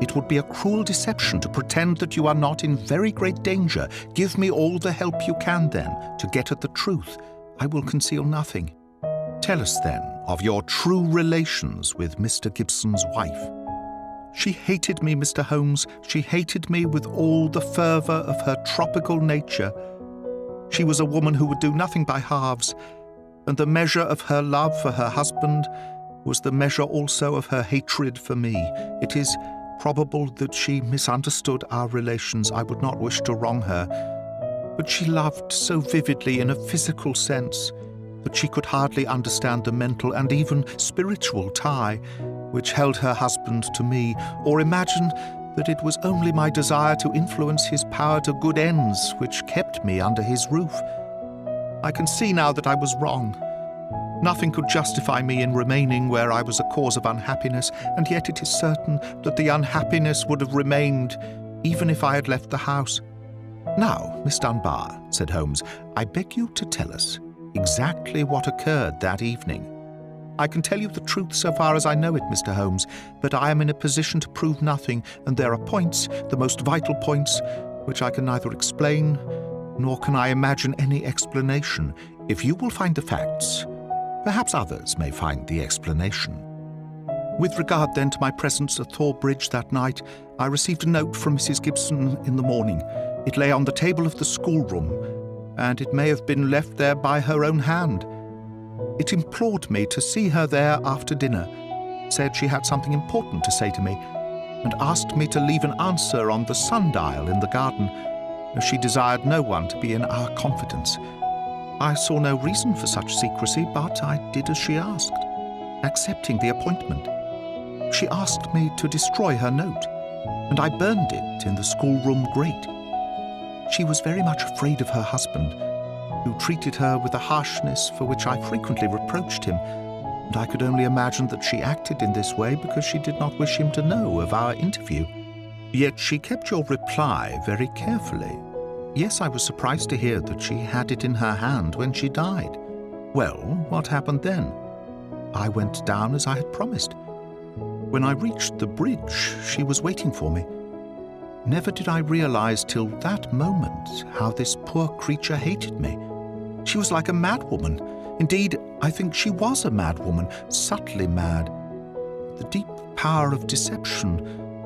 It would be a cruel deception to pretend that you are not in very great danger. Give me all the help you can, then, to get at the truth. I will conceal nothing. Tell us, then, of your true relations with Mr. Gibson's wife." "She hated me, Mr. Holmes. She hated me with all the fervour of her tropical nature. She was a woman who would do nothing by halves, and the measure of her love for her husband was the measure also of her hatred for me. It is probable that she misunderstood our relations. I would not wish to wrong her, but she loved so vividly in a physical sense that she could hardly understand the mental and even spiritual tie which held her husband to me, or imagine that it was only my desire to influence his power to good ends which kept me under his roof. I can see now that I was wrong. Nothing could justify me in remaining where I was a cause of unhappiness, and yet it is certain that the unhappiness would have remained even if I had left the house." "Now, Miss Dunbar," said Holmes, "I beg you to tell us exactly what occurred that evening." "I can tell you the truth so far as I know it, Mr. Holmes, but I am in a position to prove nothing, and there are points, the most vital points, which I can neither explain, nor can I imagine any explanation. If you will find the facts, perhaps others may find the explanation. With regard, then, to my presence at Thor Bridge that night, I received a note from Mrs. Gibson in the morning. It lay on the table of the schoolroom, and it may have been left there by her own hand. It implored me to see her there after dinner, said she had something important to say to me, and asked me to leave an answer on the sundial in the garden, as she desired no one to be in our confidence. I saw no reason for such secrecy, but I did as she asked, accepting the appointment. She asked me to destroy her note, and I burned it in the schoolroom grate. She was very much afraid of her husband, who treated her with a harshness for which I frequently reproached him, and I could only imagine that she acted in this way because she did not wish him to know of our interview. Yet she kept your reply very carefully. Yes, I was surprised to hear that she had it in her hand when she died. Well, what happened then? I went down as I had promised. When I reached the bridge, she was waiting for me. Never did I realize till that moment how this poor creature hated me. She was like a madwoman. Indeed, I think she was a madwoman, subtly mad. The deep power of deception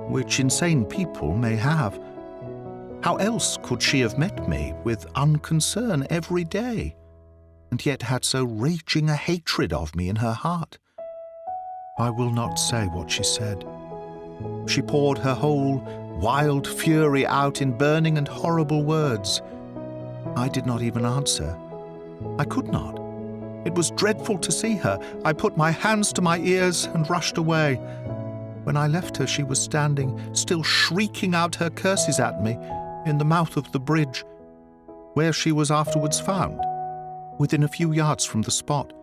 which insane people may have. How else could she have met me with unconcern every day, and yet had so raging a hatred of me in her heart? I will not say what she said. She poured her whole wild fury out in burning and horrible words. I did not even answer. I could not. It was dreadful to see her. I put my hands to my ears and rushed away. When I left her, she was standing, still shrieking out her curses at me, in the mouth of the bridge, where she was afterwards found, within a few yards from the spot.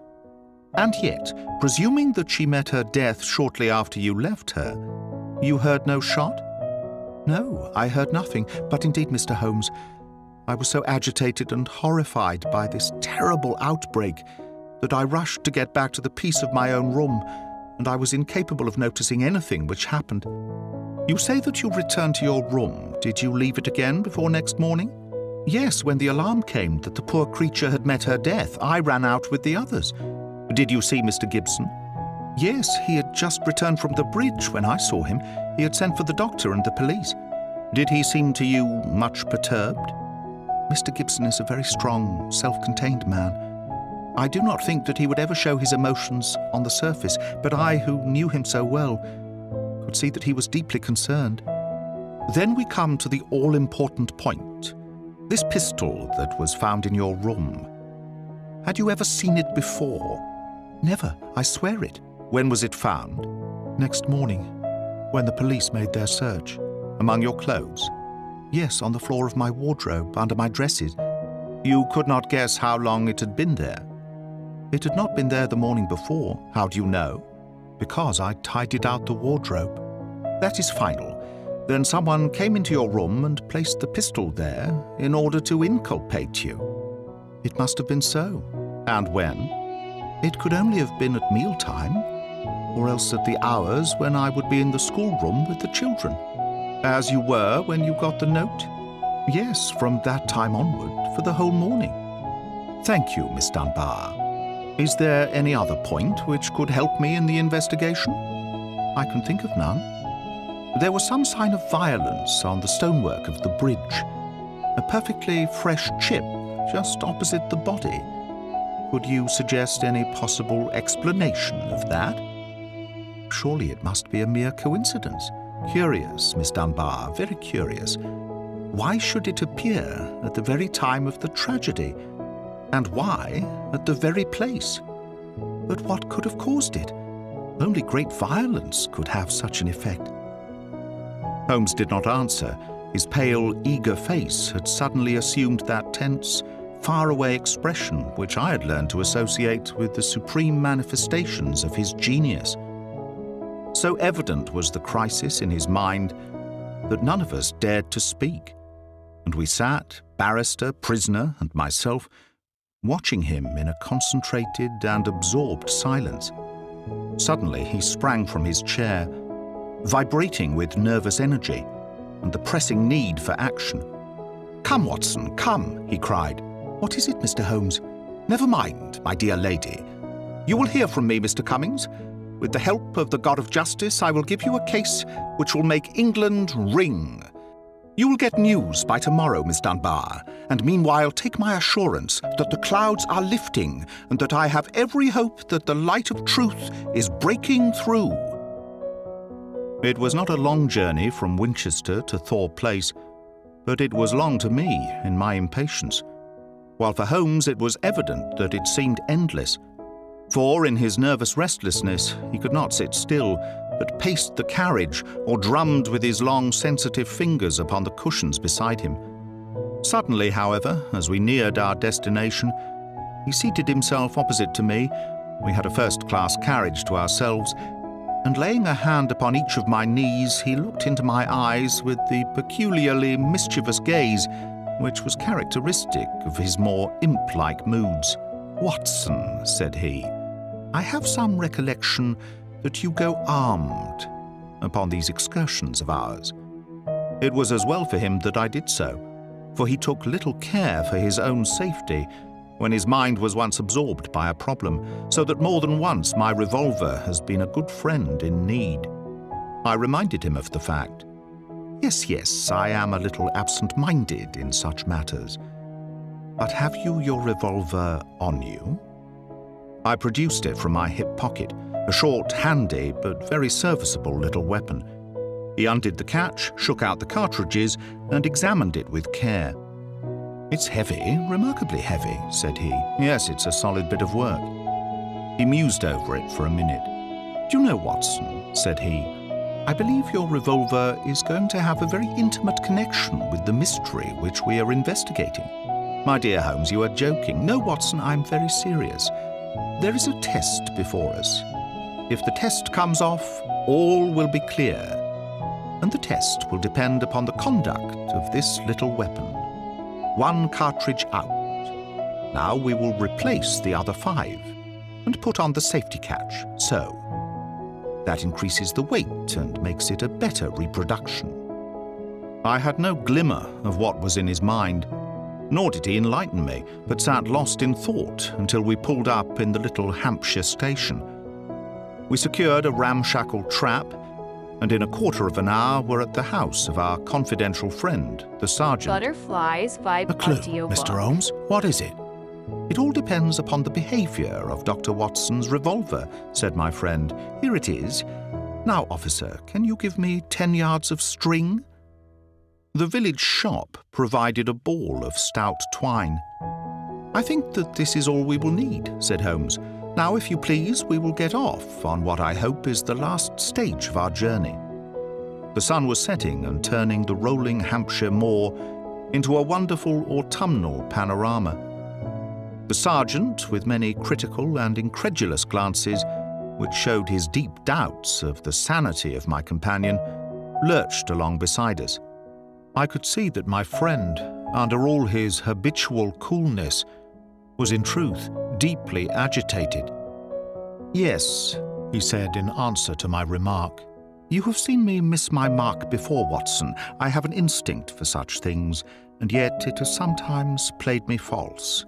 And yet, presuming that she met her death shortly after you left her, you heard no shot? No, I heard nothing, but indeed, Mr. Holmes, I was so agitated and horrified by this terrible outbreak that I rushed to get back to the peace of my own room, and I was incapable of noticing anything which happened. You say that you returned to your room. Did you leave it again before next morning? Yes, when the alarm came that the poor creature had met her death, I ran out with the others. Did you see Mr. Gibson? Yes, he had just returned from the bridge when I saw him. He had sent for the doctor and the police. Did he seem to you much perturbed? Mr. Gibson is a very strong, self-contained man. I do not think that he would ever show his emotions on the surface, but I, who knew him so well, could see that he was deeply concerned. Then we come to the all-important point. This pistol that was found in your room. Had you ever seen it before? Never, I swear it. When was it found? Next morning, when the police made their search. Among your clothes? Yes, on the floor of my wardrobe, under my dresses. You could not guess how long it had been there? It had not been there the morning before. How do you know? Because I tidied out the wardrobe. That is final. Then someone came into your room and placed the pistol there in order to inculpate you. It must have been so. And when? It could only have been at mealtime, or else at the hours when I would be in the schoolroom with the children. As you were when you got the note? Yes, from that time onward, for the whole morning. Thank you, Miss Dunbar. Is there any other point which could help me in the investigation? I can think of none. There was some sign of violence on the stonework of the bridge. A perfectly fresh chip just opposite the body. Could you suggest any possible explanation of that? Surely it must be a mere coincidence. Curious, Miss Dunbar, very curious. Why should it appear at the very time of the tragedy? And why at the very place? But what could have caused it? Only great violence could have such an effect. Holmes did not answer. His pale, eager face had suddenly assumed that tense, faraway expression which I had learned to associate with the supreme manifestations of his genius. So evident was the crisis in his mind that none of us dared to speak, and we sat, barrister, prisoner, and myself, watching him in a concentrated and absorbed silence. Suddenly he sprang from his chair, vibrating with nervous energy and the pressing need for action. "Come, Watson, come," he cried. "What is it, Mr. Holmes?" "Never mind, my dear lady. You will hear from me, Mr. Cummings. With the help of the God of Justice, I will give you a case which will make England ring. You will get news by tomorrow, Miss Dunbar, and meanwhile take my assurance that the clouds are lifting and that I have every hope that the light of truth is breaking through." It was not a long journey from Winchester to Thor Place, but it was long to me in my impatience, while for Holmes it was evident that it seemed endless. For in his nervous restlessness he could not sit still, but paced the carriage or drummed with his long, sensitive fingers upon the cushions beside him. Suddenly, however, as we neared our destination, he seated himself opposite to me. We had a first-class carriage to ourselves, and laying a hand upon each of my knees, he looked into my eyes with the peculiarly mischievous gaze which was characteristic of his more imp-like moods. "Watson," said he, "I have some recollection that you go armed upon these excursions of ours." It was as well for him that I did so, for he took little care for his own safety when his mind was once absorbed by a problem, so that more than once my revolver has been a good friend in need. I reminded him of the fact. Yes, I am a little absent-minded in such matters. But have you your revolver on you? I produced it from my hip pocket, a short, handy, but very serviceable little weapon. He undid the catch, shook out the cartridges, and examined it with care. "It's heavy, remarkably heavy," said he. "Yes, it's a solid bit of work." He mused over it for a minute. "Do you know, Watson," said he, "I believe your revolver is going to have a very intimate connection with the mystery which we are investigating." "My dear Holmes, you are joking." "No, Watson, I'm very serious. There is a test before us. If the test comes off, all will be clear, and the test will depend upon the conduct of this little weapon. One cartridge out. Now we will replace the other 5 and put on the safety catch, so. That increases the weight and makes it a better reproduction." I had no glimmer of what was in his mind, nor did he enlighten me, but sat lost in thought until we pulled up in the little Hampshire station. We secured a ramshackle trap, and in a quarter of an hour were at the house of our confidential friend, the sergeant. ButterfliesVibe "A clue, Audiobook. Mr. Holmes. What is it?" "It all depends upon the behaviour of Dr. Watson's revolver," said my friend. "Here it is. Now, officer, can you give me 10 yards of string?" The village shop provided a ball of stout twine. "I think that this is all we will need," said Holmes. "Now, if you please, we will get off on what I hope is the last stage of our journey." The sun was setting and turning the rolling Hampshire moor into a wonderful autumnal panorama. The sergeant, with many critical and incredulous glances, which showed his deep doubts of the sanity of my companion, lurched along beside us. I could see that my friend, under all his habitual coolness, was in truth deeply agitated. "Yes," he said in answer to my remark. "You have seen me miss my mark before, Watson. I have an instinct for such things, and yet it has sometimes played me false.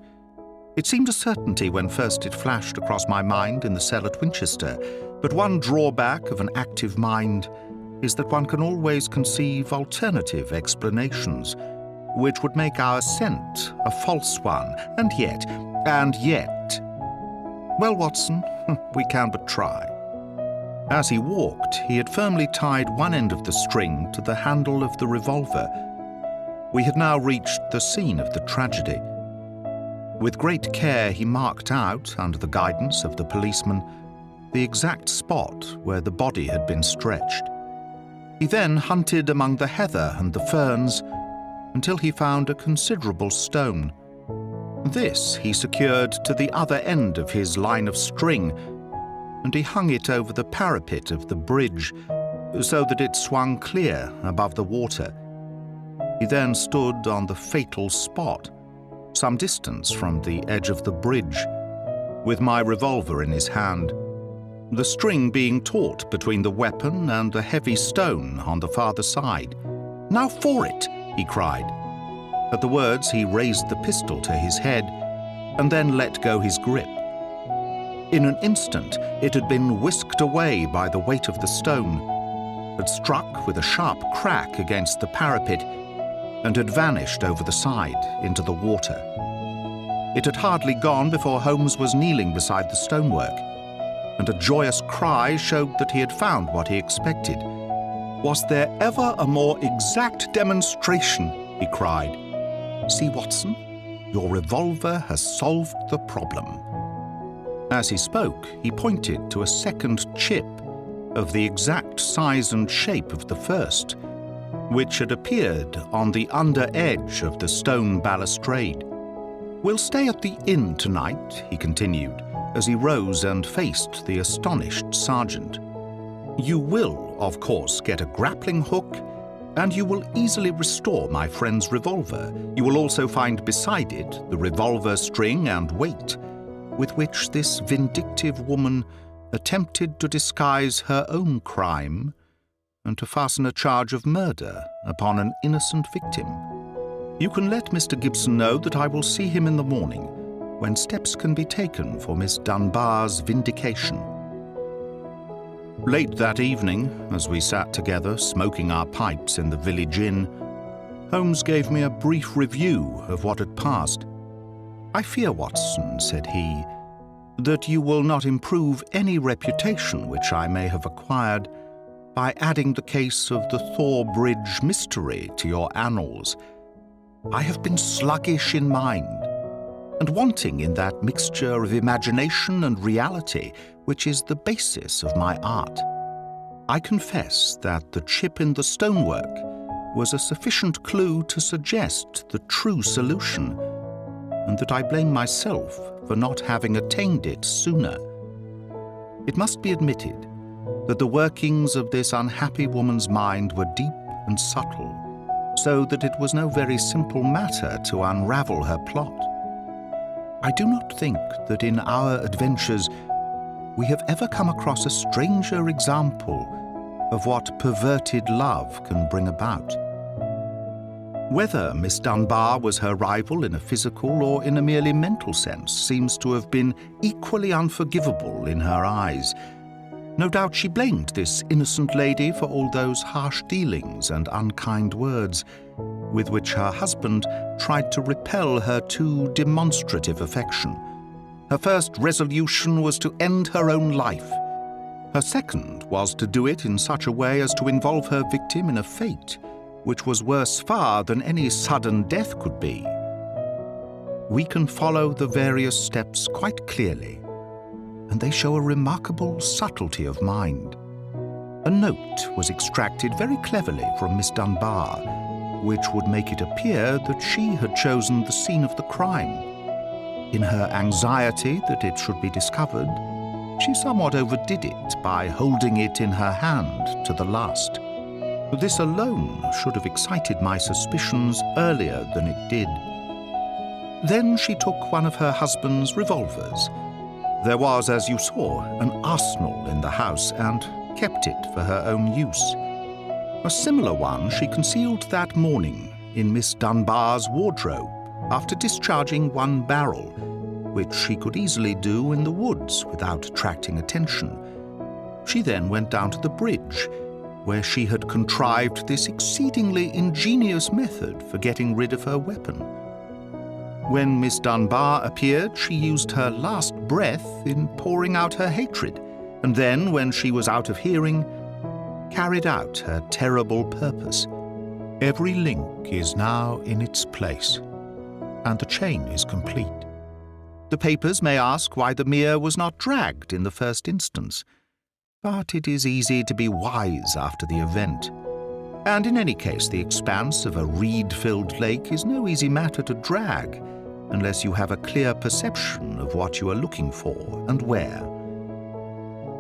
It seemed a certainty when first it flashed across my mind in the cell at Winchester, but one drawback of an active mind is that one can always conceive alternative explanations, which would make our scent a false one, and yet... Well, Watson, we can but try." As he walked, he had firmly tied one end of the string to the handle of the revolver. We had now reached the scene of the tragedy. With great care he marked out, under the guidance of the policeman, the exact spot where the body had been stretched. He then hunted among the heather and the ferns until he found a considerable stone. This he secured to the other end of his line of string, and he hung it over the parapet of the bridge so that it swung clear above the water. He then stood on the fatal spot, some distance from the edge of the bridge, with my revolver in his hand, the string being taut between the weapon and a heavy stone on the farther side. "Now for it!" he cried. At the words he raised the pistol to his head and then let go his grip. In an instant it had been whisked away by the weight of the stone, had struck with a sharp crack against the parapet, and had vanished over the side into the water. It had hardly gone before Holmes was kneeling beside the stonework, and a joyous cry showed that he had found what he expected. "Was there ever a more exact demonstration?" he cried. "See, Watson, your revolver has solved the problem." As he spoke, he pointed to a second chip of the exact size and shape of the first, which had appeared on the under edge of the stone balustrade. "We'll stay at the inn tonight," he continued, as he rose and faced the astonished sergeant. "You will, of course, get a grappling hook, and you will easily restore my friend's revolver. You will also find beside it the revolver string and weight with which this vindictive woman attempted to disguise her own crime and to fasten a charge of murder upon an innocent victim. You can let Mr. Gibson know that I will see him in the morning, when steps can be taken for Miss Dunbar's vindication." Late that evening, as we sat together smoking our pipes in the village inn, Holmes gave me a brief review of what had passed. "I fear, Watson," said he, "that you will not improve any reputation which I may have acquired by adding the case of the Thor Bridge mystery to your annals. I have been sluggish in mind, and wanting in that mixture of imagination and reality which is the basis of my art. I confess that the chip in the stonework was a sufficient clue to suggest the true solution, and that I blame myself for not having attained it sooner. It must be admitted that the workings of this unhappy woman's mind were deep and subtle, so that it was no very simple matter to unravel her plot. I do not think that in our adventures we have ever come across a stranger example of what perverted love can bring about. Whether Miss Dunbar was her rival in a physical or in a merely mental sense seems to have been equally unforgivable in her eyes. No doubt she blamed this innocent lady for all those harsh dealings and unkind words with which her husband tried to repel her too demonstrative affection. Her first resolution was to end her own life. Her second was to do it in such a way as to involve her victim in a fate which was worse far than any sudden death could be. We can follow the various steps quite clearly, and they show a remarkable subtlety of mind. A note was extracted very cleverly from Miss Dunbar, which would make it appear that she had chosen the scene of the crime. In her anxiety that it should be discovered, she somewhat overdid it by holding it in her hand to the last. This alone should have excited my suspicions earlier than it did. Then she took one of her husband's revolvers. There was, as you saw, an arsenal in the house and kept it for her own use. A similar one she concealed that morning in Miss Dunbar's wardrobe after discharging one barrel, which she could easily do in the woods without attracting attention. She then went down to the bridge, where she had contrived this exceedingly ingenious method for getting rid of her weapon. When Miss Dunbar appeared, she used her last breath in pouring out her hatred, and then, when she was out of hearing, carried out her terrible purpose. Every link is now in its place, and the chain is complete. The papers may ask why the mere was not dragged in the first instance, but it is easy to be wise after the event. And in any case, the expanse of a reed-filled lake is no easy matter to drag, unless you have a clear perception of what you are looking for and where.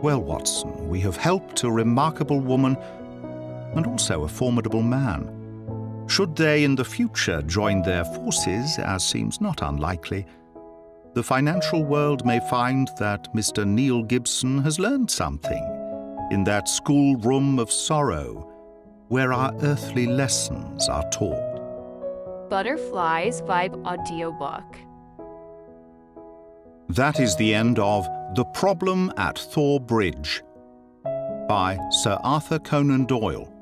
Well, Watson, we have helped a remarkable woman and also a formidable man. Should they in the future join their forces, as seems not unlikely, the financial world may find that Mr. Neil Gibson has learned something in that schoolroom of sorrow where our earthly lessons are taught. ButterfliesVibe audiobook. That is the end of The Problem at Thor Bridge by Sir Arthur Conan Doyle.